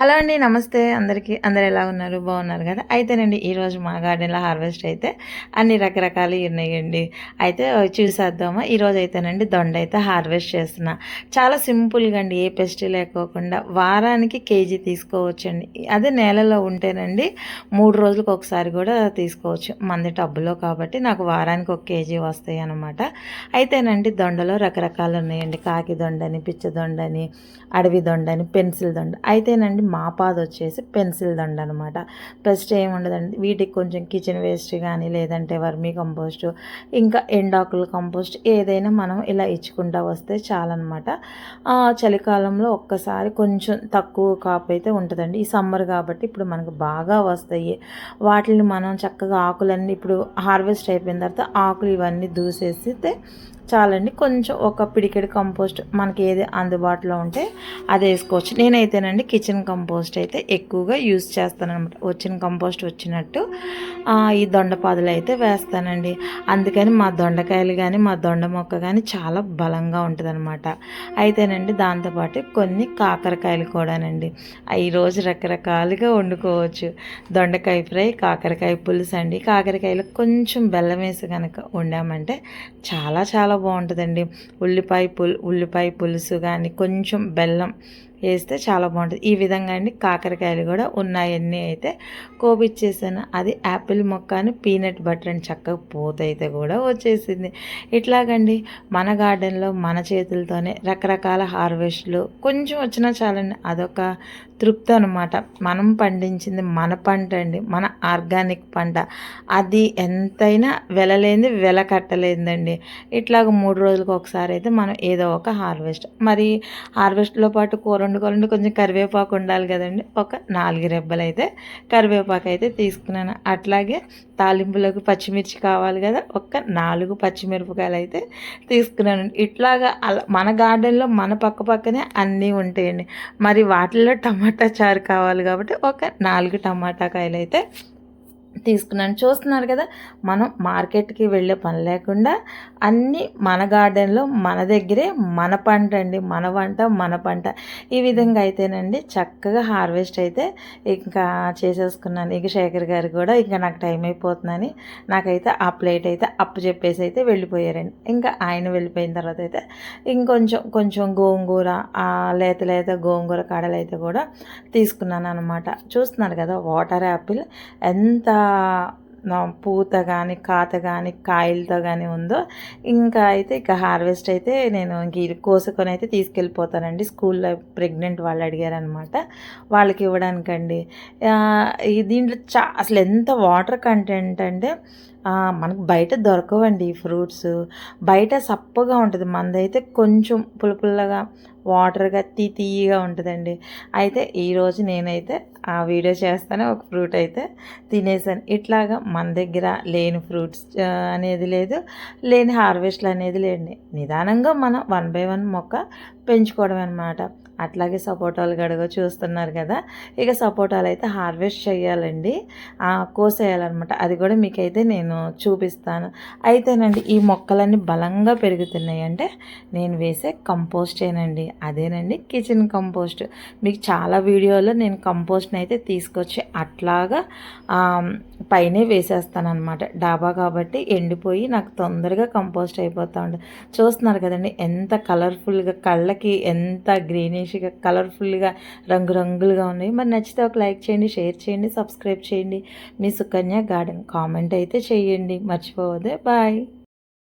Hello అండి. నమస్తే అందరికీ. అందరూ ఎలా ఉన్నారు? బాగున్నారు కదా! అయితేనండి ఈరోజు మా గార్డెన్‌లో హార్వెస్ట్ అయితే అన్ని రకరకాలయి ఉన్నాయండి. అయితే చూసేద్దామా? ఈరోజైతేనండి దొండైతే హార్వెస్ట్ చేస్తున్నా. చాలా సింపుల్‌గా అండి. ఏ పెస్ట్ లేకోకుండా వారానికి కేజీ తీసుకోవచ్చండి. అదే నేలలో ఉంటేనండి 3 రోజులకు ఒకసారి కూడా తీసుకోవచ్చు. మంది టబ్బులో కాబట్టి నాకు వారానికి 1 కేజీ వస్తాయన్నమాట. అయితేనండి దొండలో రకరకాలు ఉన్నాయండి. కాకి దొండని, పిచ్చ దొండని, అడవి దొండని, పెన్సిల్ దొండ. అయితేనండి మా పాదొచ్చేసి పెన్సిల్ దొండ అనమాట. పెస్ట్ ఏముండదండి. వీటికి కొంచెం కిచెన్ వేస్ట్ కానీ లేదంటే వర్మీ కంపోస్టు ఇంకా ఎండాకుల కంపోస్ట్ ఏదైనా మనం ఇలా ఇచ్చుకుంటా వస్తే చాలన్నమాట. చలికాలంలో ఒక్కసారి కొంచెం తక్కువ కాపు అయితే ఉంటుందండి. ఈ సమ్మర్ కాబట్టి ఇప్పుడు మనకు బాగా వస్తాయి. వాటిని మనం చక్కగా ఆకులన్నీ ఇప్పుడు హార్వెస్ట్ అయిపోయిన తర్వాత ఆకులు ఇవన్నీ దూసేస్తే చాలండి. కొంచెం ఒక పిడికెడు కంపోస్ట్ మనకి ఏది అందుబాటులో ఉంటే అది వేసుకోవచ్చు. నేనైతేనండి కిచెన్ కంపోస్ట్ అయితే ఎక్కువగా యూజ్ చేస్తానన్నమాట. వచ్చిన కంపోస్ట్ వచ్చినట్టు ఈ దొండపాదులు అయితే వేస్తానండి. అందుకని మా దొండకాయలు కానీ మా దొండ మొక్క కానీ చాలా బలంగా ఉంటుందన్నమాట. అయితేనండి దాంతోపాటు కొన్ని కాకరకాయలు కూడానండి. ఈరోజు రకరకాలుగా వండుకోవచ్చు. దొండకాయ ఫ్రై, కాకరకాయ పులుసు అండి. కాకరకాయలు కొంచెం బెల్లం వేసి కనుక వండామంటే చాలా చాలా బాగుంటుందండి. ఉల్లిపాయ పులుసు కానీ కొంచెం బెల్లం వేస్తే చాలా బాగుంటుంది. ఈ విధంగా అండి కాకరకాయలు కూడా ఉన్నాయన్నీ అయితే కోపిచ్చేసాను. అది యాపిల్ మొక్క అని పీనట్ బటర్ అని చక్కగా పూత అయితే కూడా వచ్చేసింది. ఇట్లాగండి మన గార్డెన్లో మన చేతులతోనే రకరకాల హార్వెస్ట్లు కొంచెం వచ్చినా చాలండి. అదొక తృప్తి అనమాట. మనం పండించింది మన పంట అండి, మన ఆర్గానిక్ పంట. అది ఎంతైనా వెల కట్టలేదండి. ఇట్లాగ 3 రోజులకు ఒకసారి అయితే మనం ఏదో ఒక హార్వెస్ట్. మరి హార్వెస్ట్లో పాటు కూర వండుకోవాలంటే కొంచెం కరివేపాకు ఉండాలి కదండి. ఒక 4 రెబ్బలు అయితే కరివేపాకు అయితే తీసుకున్నాను. అట్లాగే తాలింపులోకి పచ్చిమిర్చి కావాలి కదా, ఒక 4 పచ్చిమిరపకాయలు అయితే తీసుకున్నాను. ఇట్లాగా అలా మన గార్డెన్లో మన పక్కనే అన్నీ ఉంటాయండి. మరి వాటిల్లో టమాటా చారు కావాలి కాబట్టి ఒక 4 టమాటా కాయలు అయితే తీసుకున్నాను. చూస్తున్నారు కదా, మనం మార్కెట్కి వెళ్ళే పని లేకుండా అన్నీ మన గార్డెన్లో మన దగ్గరే మన పంట అండి. మన వంట మన పంట. ఈ విధంగా అయితేనండి చక్కగా హార్వెస్ట్ అయితే ఇంకా చేసేసుకున్నాను. ఇక శేఖర్ గారు కూడా ఇంకా నాకు టైం అయిపోతుందని నాకైతే ఆ ప్లేట్ అయితే అప్పు చెప్పేసి అయితే వెళ్ళిపోయారండి. ఇంకా ఆయన వెళ్ళిపోయిన తర్వాత అయితే కొంచెం గోంగూర, లేత గోంగూర కాడలు అయితే కూడా తీసుకున్నాను అనమాట. చూస్తున్నారు కదా వాటర్ యాపిల్ ఎంత పూత కానీ కాత కానీ కాయలతో కానీ ఉందో. ఇంకా అయితే ఇక హార్వెస్ట్ అయితే నేను ఇంక కోసుకొని అయితే తీసుకెళ్ళిపోతానండి. స్కూల్లో ప్రెగ్నెంట్ వాళ్ళు అడిగారనమాట, వాళ్ళకి ఇవ్వడానికండి. దీంట్లో అసలు ఎంత వాటర్ కంటెంట్ అంటే మనకు బయట దొరకవండి ఈ ఫ్రూట్స్. బయట సప్పగా ఉంటుంది, మనదైతే కొంచెం పుల్లగా వాటర్గా తీయగా ఉంటుందండి. అయితే ఈరోజు నేనైతే ఆ వీడియో చేస్తానే ఒక ఫ్రూట్ అయితే తినేసాను. ఇట్లాగా మన దగ్గర లేని ఫ్రూట్స్ అనేది లేదు, లేని హార్వెస్ట్లు అనేది లేదండి. నిదానంగా మనం 1 బై 1 మొక్క పెంచుకోవడం అనమాట. అట్లాగే సపోటాలు గడగ చూస్తున్నారు కదా, ఇక సపోటాలు అయితే హార్వెస్ట్ చేయాలండి, కోసేయాలన్నమాట. అది కూడా మీకైతే నేను చూపిస్తాను. అయితేనండి ఈ మొక్కలన్నీ బలంగా పెరుగుతున్నాయి అంటే నేను వేసే కంపోస్టేనండి. అదేనండి కిచెన్ కంపోస్ట్. మీకు చాలా వీడియోలో నేను కంపోస్ట్ని అయితే తీసుకొచ్చి అట్లాగా పైనే వేసేస్తానమాట. డాబా కాబట్టి ఎండిపోయి నాకు తొందరగా కంపోస్ట్ అయిపోతూ ఉంటుంది. చూస్తున్నారు కదండి ఎంత కలర్ఫుల్గా, కళ్ళకి ఎంత గ్రీనిష్గా కలర్ఫుల్గా రంగురంగులుగా ఉన్నాయి. మరి నచ్చితే ఒక లైక్ చేయండి, షేర్ చేయండి, సబ్స్క్రైబ్ చేయండి. మీ సుకన్య గార్డెన్ కామెంట్ అయితే చేయండి, మర్చిపోవద్దే. బాయ్.